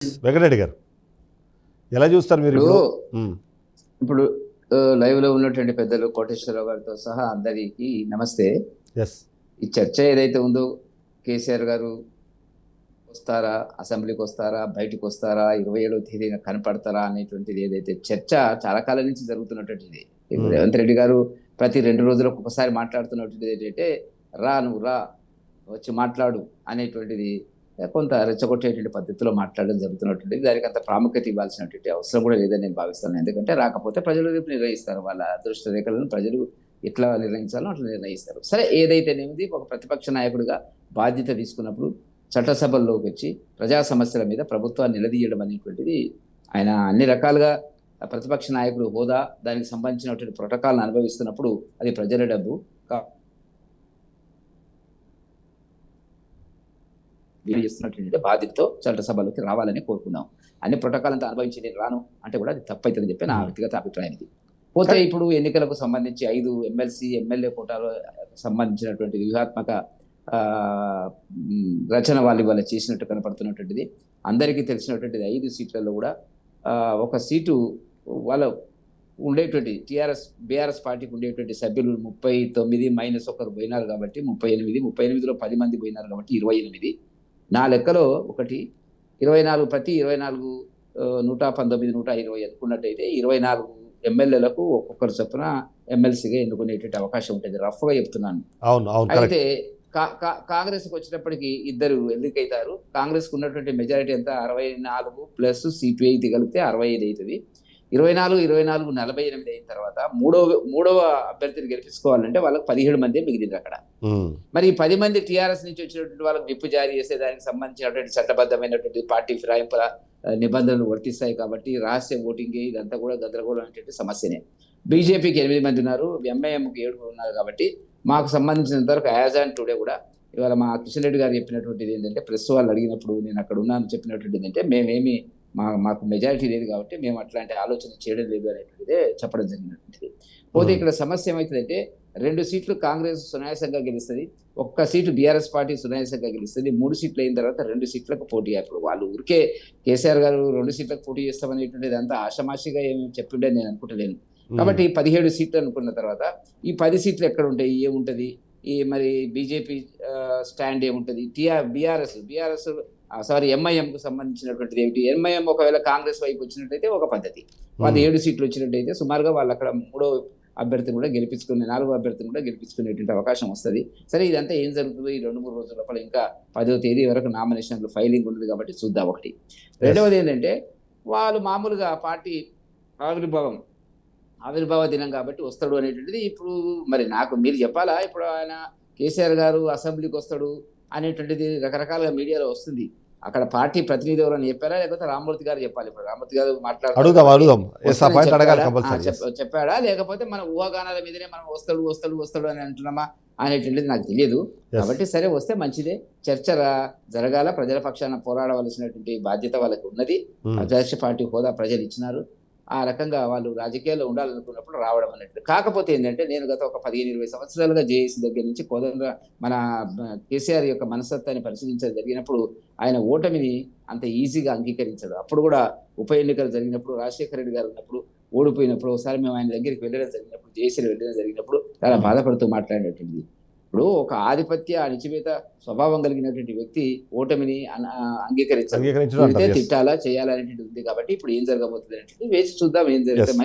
వెంకటరెడ్డి గారు ఎలా చూస్తారు మీరు ఇప్పుడు ఇప్పుడు? ఇప్పుడు లైవ్ లో ఉన్నటువంటి పెద్దలు కోటేశ్వరరావు గారితో సహా అందరికీ నమస్తే. ఎస్. ఈ చర్చ ఏదైతే ఉందో కేసీఆర్ గారు వస్తారా, అసెంబ్లీకి వస్తారా, బయటకు వస్తారా, 27వ తేదీన కనపడతారా అనేటువంటిది ఏదైతే చర్చ చాలా కాలం నుంచి జరుగుతున్నటువంటిది. ఇప్పుడు రేవంత్ రెడ్డి గారు ప్రతి 2 రోజులకు ఒకసారి మాట్లాడుతున్నటువంటిది ఏంటంటే నువ్వు రా వచ్చి మాట్లాడు అనేటువంటిది కొంత రెచ్చగొట్టేటువంటి పద్ధతిలో మాట్లాడడం జరుగుతున్నటువంటిది. దానికి అంత ప్రాముఖ్యత ఇవ్వాల్సినటువంటి అవసరం కూడా లేదని నేను భావిస్తాను. ఎందుకంటే రాకపోతే ప్రజలు రేపు నిర్ణయిస్తారు. వాళ్ళ అదృష్ట రేఖలను ప్రజలు ఎట్లా నిర్ణయించాలో అట్లా నిర్ణయిస్తారు. సరే, ఏదైతేనేమిది, ఒక ప్రతిపక్ష నాయకుడిగా బాధ్యత తీసుకున్నప్పుడు చట్టసభల్లోకి వచ్చి ప్రజా సమస్యల మీద ప్రభుత్వాన్ని నిలదీయడం అనేటువంటిది ఆయన అన్ని రకాలుగా ప్రతిపక్ష నాయకుడు హోదా, దానికి సంబంధించినటువంటి ప్రోటోకాల్ని అనుభవిస్తున్నప్పుడు అది ప్రజల డబ్బు వీళ్ళు చేస్తున్నటువంటి బాధ్యతతో చట్టసభలోకి రావాలని కోరుకుందాం. అన్ని ప్రోటోకాల్ అంతా అనుభవించి నేను రాను అంటే కూడా అది తప్పైతుందని చెప్పి నా వ్యక్తిగత అభిప్రాయం ఇది. పోతే ఇప్పుడు ఎన్నికలకు సంబంధించి 5 ఎమ్మెల్సీ ఎమ్మెల్యే కోటాలో సంబంధించినటువంటి వ్యూహాత్మక రచన వాళ్ళు చేసినట్టు కనపడుతున్నటువంటిది. అందరికీ తెలిసినటువంటిది 5 సీట్లలో కూడా ఒక సీటు వాళ్ళ ఉండేటువంటి బీఆర్ఎస్ పార్టీకి ఉండేటువంటి సభ్యులు 39 మైనస్ ఒకరు పోయినారు కాబట్టి 38లో 10 మంది పోయినారు కాబట్టి 28. నా లెక్కలో 24 ప్రతి 24 119 120 అనుకున్నట్టయితే 24 ఎమ్మెల్యేలకు ఒక్కొక్కరు చొప్పున ఎమ్మెల్సీగా ఎన్నుకునేటువంటి అవకాశం ఉంటుంది. రఫ్గా చెప్తున్నాను. అయితే కాంగ్రెస్కి వచ్చినప్పటికీ 2 ఎన్నికైతారు. కాంగ్రెస్కి ఉన్నటువంటి మెజారిటీ ఎంత? 64 ప్లస్ సిపిఐ కలిపితే 65 అవుతుంది. 24 48 అయిన తర్వాత మూడవ అభ్యర్థిని గెలిపించుకోవాలంటే వాళ్ళకి 17 మంది మిగిలింది అక్కడ. మరి 10 మంది టీఆర్ఎస్ నుంచి వచ్చినటువంటి వాళ్ళకి విప్పు జారీ చేసే దానికి సంబంధించినటువంటి చట్టబద్ధమైనటువంటి పార్టీ ఫిరాయింపుల నిబంధనలు వర్తిస్తాయి కాబట్టి రహస్య ఓటింగ్ ఇదంతా కూడా గందరగోళం అనేటువంటి సమస్యనే. బీజేపీకి 8 మంది ఉన్నారు, ఎంఐఎంకి 7 ఉన్నారు. కాబట్టి మాకు సంబంధించినంత వరకు యాజ్ ఆన్ టుడే కూడా ఇవాళ మా కిషన్ రెడ్డి గారు చెప్పినటువంటిది ఏంటంటే, ప్రెస్ వాళ్ళు అడిగినప్పుడు నేను అక్కడ ఉన్నాను చెప్పినటువంటిది ఏంటంటే, మేమేమి మాకు మెజారిటీ లేదు కాబట్టి మేము అట్లాంటి ఆలోచన చేయడం లేదు అనేటువంటిదే చెప్పడం జరిగినటువంటిది. పోతే ఇక్కడ సమస్య ఏమవుతుందంటే 2 సీట్లు కాంగ్రెస్ సునాయాసంగా గెలుస్తుంది, 1 సీటు బీఆర్ఎస్ పార్టీ సునాయాసంగా గెలుస్తుంది. 3 సీట్లు అయిన తర్వాత 2 సీట్లకు పోటీ. అప్పుడు వాళ్ళు ఊరికే కేసీఆర్ గారు 2 సీట్లకు పోటీ చేస్తామనేటువంటిది అంతా ఆషమాషిగా ఏమి చెప్పిండే నేను అనుకుంటలేను. కాబట్టి 17 సీట్లు అనుకున్న తర్వాత ఈ 10 సీట్లు ఎక్కడ ఉంటాయి, ఏముంటుంది, ఈ మరి బీజేపీ స్టాండ్ ఏముంటుంది, ఎంఐఎంకు సంబంధించినటువంటిది ఏమిటి? ఎంఐఎం ఒకవేళ కాంగ్రెస్ వైపు వచ్చినట్టయితే ఒక పద్ధతి, వాళ్ళు 7 సీట్లు వచ్చినట్టయితే సుమారుగా వాళ్ళు అక్కడ 3వ అభ్యర్థిని కూడా గెలిపించుకునే 4వ అభ్యర్థిని కూడా గెలిపించుకునేటువంటి అవకాశం వస్తుంది. సరే, ఇదంతా ఏం జరుగుతుందో ఈ 2-3 రోజుల లోపల, ఇంకా 10వ తేదీ వరకు నామినేషన్లు ఫైలింగ్ ఉంది కాబట్టి చూద్దాం. ఒకటి. రెండవది ఏంటంటే, వాళ్ళు మామూలుగా పార్టీ ఆవిర్భావ దినం కాబట్టి వస్తాడు అనేటువంటిది ఇప్పుడు మరి నాకు మీరు చెప్పాలా? ఇప్పుడు ఆయన కేసీఆర్ గారు అసెంబ్లీకి వస్తాడు అనేటువంటిది రకరకాలుగా మీడియాలో వస్తుంది. అక్కడ పార్టీ ప్రతినిధి ఎవరని చెప్పారా, లేకపోతే రామ్మూర్తి గారు చెప్పాలి? ఇప్పుడు రామ్మూర్తి గారు చెప్పాడా, లేకపోతే మన ఊహాగానాల మీదనే మనం వస్తాడు అని అంటున్నామా అనేటువంటిది నాకు తెలియదు. కాబట్టి సరే, వస్తే మంచిదే. చర్చ జరగాల. ప్రజల పక్షాన పోరాడవలసినటువంటి బాధ్యత వాళ్ళకి ఉన్నది. ప్రజాపక్ష పార్టీ హోదా ప్రజలు ఇచ్చినారు. ఆ రకంగా వాళ్ళు రాజకీయాల్లో ఉండాలనుకున్నప్పుడు రావడం అన్నట్టు. కాకపోతే ఏంటంటే, నేను గత ఒక 15-20 సంవత్సరాలుగా జేఏసీ దగ్గర నుంచి మన కేసీఆర్ యొక్క మనస్తత్వాన్ని పరిశీలించడం జరిగినప్పుడు ఆయన ఓటమిని అంత ఈజీగా అంగీకరించాడు. అప్పుడు కూడా ఉప ఎన్నికలు జరిగినప్పుడు, రాజశేఖర రెడ్డి గారు ఉన్నప్పుడు ఓడిపోయినప్పుడు ఒకసారి మేము ఆయన దగ్గరికి వెళ్ళడం జరిగినప్పుడు, జేఏసీలో వెళ్ళడం జరిగినప్పుడు చాలా బాధపడుతూ మాట్లాడినట్టుంది. ఇప్పుడు ఒక ఆధిపత్య అణిచివేత స్వభావం కలిగినటువంటి వ్యక్తి ఓటమిని అంగీకరించాలి, తిట్టాలా చేయాలనేటువంటి ఉంది. కాబట్టి ఇప్పుడు ఏం జరగబోతుంది అనేటువంటి వేచి చూద్దాం ఏం జరుగుతుంది.